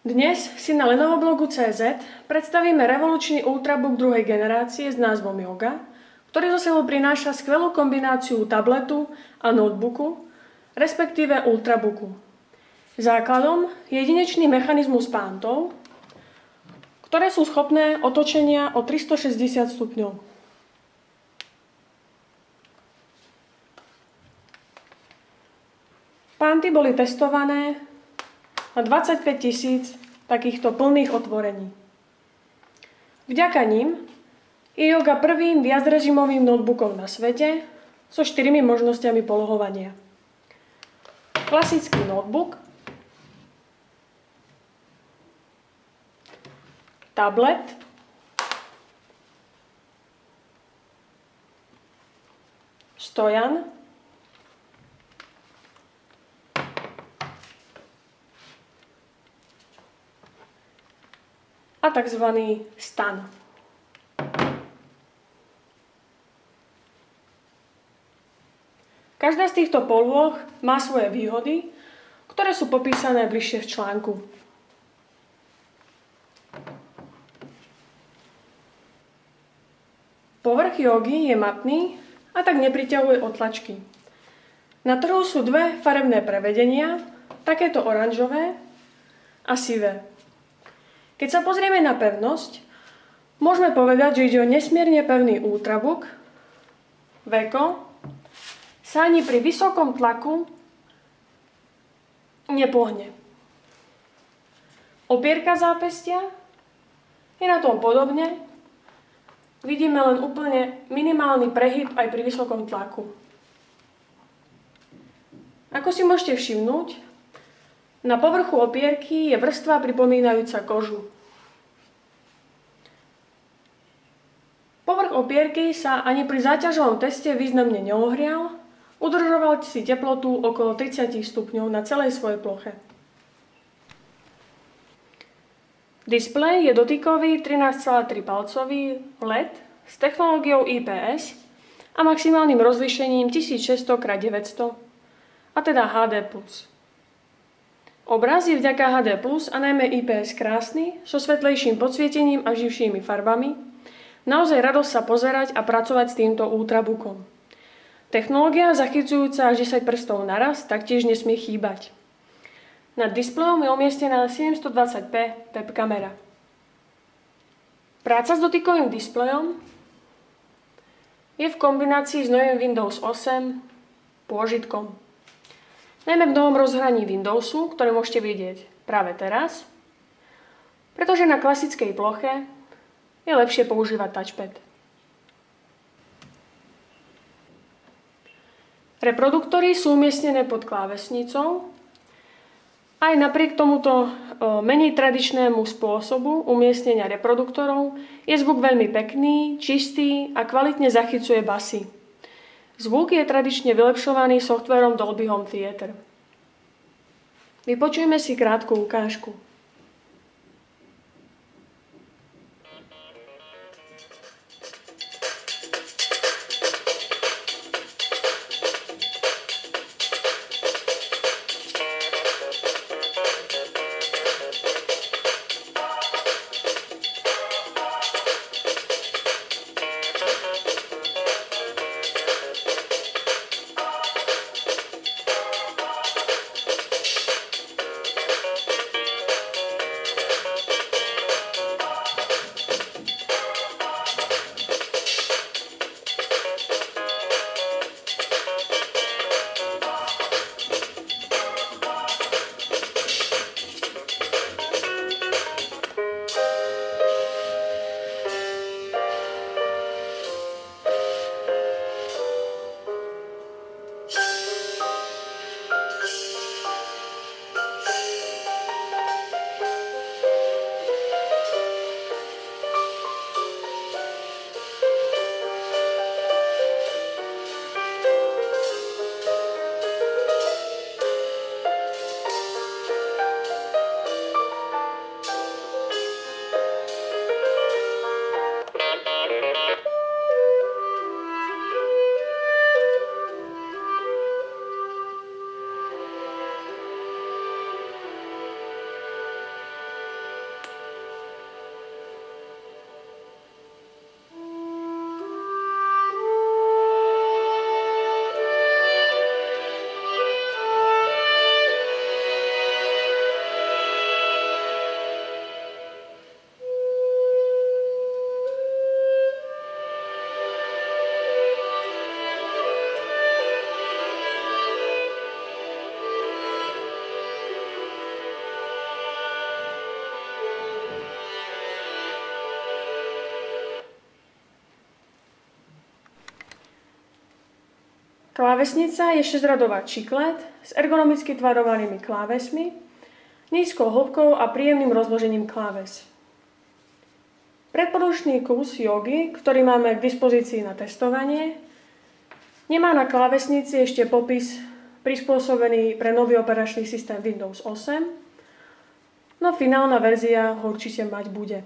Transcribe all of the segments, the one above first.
Dnes si na Lenovo-blogu.cz predstavíme revolučný ultrabook druhej generácie s názvom Yoga, ktorý zo sebou prináša skvelú kombináciu tabletu a notebooku, respektíve ultrabooku. Základom je jedinečný mechanizmus pántov, ktoré sú schopné otočenia o 360 stupňov. Pánty boli testované na 25 000 takýchto plných otvorení. Vďaka nim je Yoga prvým viacrežimovým notebookom na svete so 4 možnosťami polohovania. Klasický notebook, tablet, stojan, a tzv. Stan. Každá z týchto polôch má svoje výhody, ktoré sú popísané bližšie v článku. Povrch jogy je matný a tak nepriťahuje otlačky. Na trhu sú dve farebné prevedenia, takéto oranžové a sivé. Keď sa pozrieme na pevnosť, môžeme povedať, že ide o nesmierne pevný ultrabook. Veko sa ani pri vysokom tlaku nepohne. Opierka zápestia je na tom podobne. Vidíme len úplne minimálny prehyb aj pri vysokom tlaku. Ako si môžete všimnúť, na povrchu opierky je vrstva pripomínajúca kožu. Povrch opierky sa ani pri záťažovom teste významne neohrial, udržoval si teplotu okolo 30 stupňov na celej svojej ploche. Displej je dotykový 13,3 palcový LED s technológiou IPS a maximálnym rozlíšením 1600x900, a teda HD+. Obraz je vďaka HD+, a najmä IPS krásny, so svetlejším podsvietením a živšími farbami. Naozaj radosť sa pozerať a pracovať s týmto ultrabookom. Technológia zachycujúca až 10 prstov naraz taktiež nesmie chýbať. Nad displejom je umiestnená 720p webkamera. Práca s dotykovým displejom je v kombinácii s novým Windows 8 pôžitkom. Najmä v novom rozhraní Windowsu, ktoré môžete vidieť práve teraz, pretože na klasickej ploche je lepšie používať touchpad. Reproduktory sú umiestnené pod klávesnicou. Aj napriek tomuto menej tradičnému spôsobu umiestnenia reproduktorov je zvuk veľmi pekný, čistý a kvalitne zachycuje basy. Zvuk je tradične vylepšovaný softvérom Dolby Home Theater. Vypočujme si krátku ukážku. Klávesnica je 6-radová čiklet s ergonomicky tvarovanými klávesmi, nízkou hĺbkou a príjemným rozložením kláves. Predporučný kurz jogy, ktorý máme k dispozícii na testovanie, nemá na klávesnici ešte popis prispôsobený pre nový operačný systém Windows 8, no finálna verzia ho určite mať bude.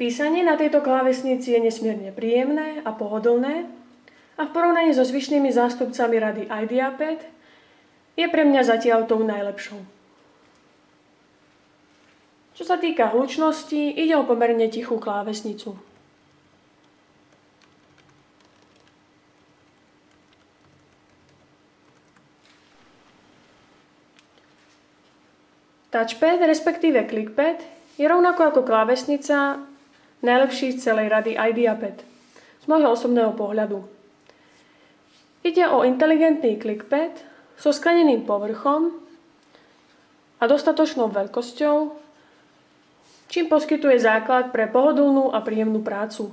Písanie na tejto klávesnici je nesmierne príjemné a pohodlné a v porovnaní so zvyšnými zástupcami rady IdeaPad je pre mňa zatiaľ tou najlepšou. Čo sa týka hlučnosti, ide o pomerne tichú klávesnicu. Touchpad, respektíve clickpad, je rovnako ako klávesnica najlepší z celej rady IdeaPad, z môjho osobného pohľadu. Ide o inteligentný clickpad so skleneným povrchom a dostatočnou veľkosťou, čím poskytuje základ pre pohodlnú a príjemnú prácu.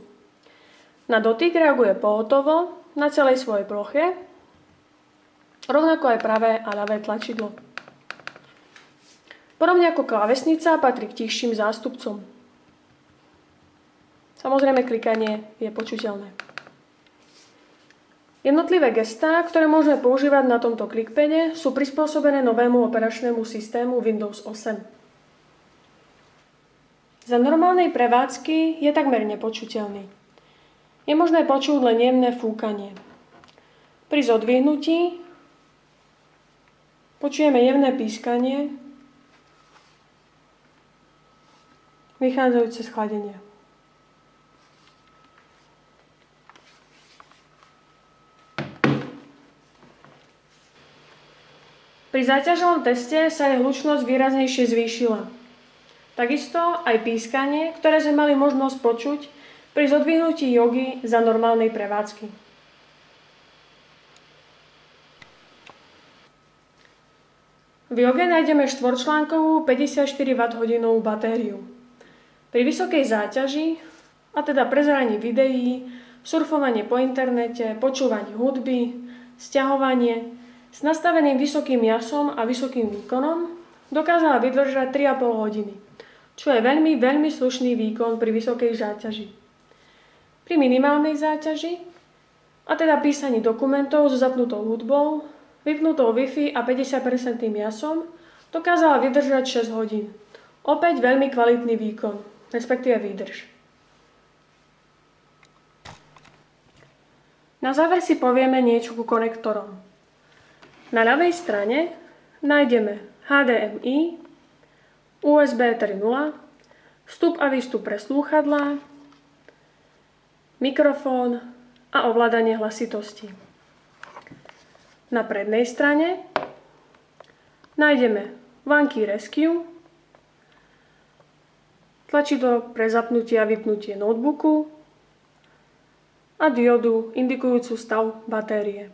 Na dotyk reaguje pohotovo na celej svojej ploche, rovnako aj pravé a ľavé tlačidlo. Podobne ako klávesnica patrí k tichším zástupcom. Samozrejme, klikanie je počuteľné. Jednotlivé gestá, ktoré môžeme používať na tomto clickpade, sú prispôsobené novému operačnému systému Windows 8. Za normálnej prevádzky je takmer nepočuteľný. Je možné počuť len jemné fúkanie. Pri zodvihnutí počujeme jemné pískanie vychádzajúce z chladenia. Pri záťažovom teste sa jej hlučnosť výraznejšie zvýšila. Takisto aj pískanie, ktoré sme mali možnosť počuť pri zodvihnutí jogy za normálnej prevádzky. V joge nájdeme štvorčlánkovú 54 Wh batériu. Pri vysokej záťaži, a teda prezeraní videí, surfovanie po internete, počúvanie hudby, sťahovanie, s nastaveným vysokým jasom a vysokým výkonom dokázala vydržať 3,5 hodiny, čo je veľmi, veľmi slušný výkon pri vysokej záťaži. Pri minimálnej záťaži, a teda písaní dokumentov so zapnutou hudbou, vypnutou Wi-Fi a 50% jasom, dokázala vydržať 6 hodín. Opäť veľmi kvalitný výkon, respektíve výdrž. Na záver si povieme niečo ku konektorom. Na ľavej strane nájdeme HDMI, USB 3.0, vstup a výstup pre slúchadlá, mikrofón a ovládanie hlasitosti. Na prednej strane nájdeme Vanky Rescue, tlačidlo pre zapnutie a vypnutie notebooku a diodu indikujúcu stav batérie.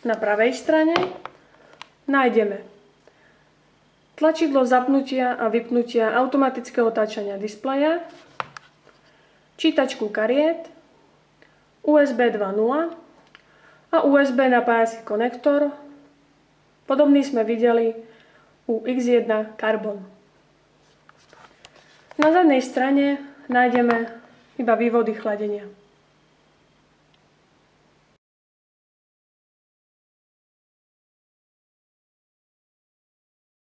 Na pravej strane nájdeme tlačidlo zapnutia a vypnutia automatického táčania displeja, čítačku kariet, USB 2.0 a USB napájací konektor. Podobný sme videli u X1 Carbon. Na zadnej strane nájdeme iba vývody chladenia.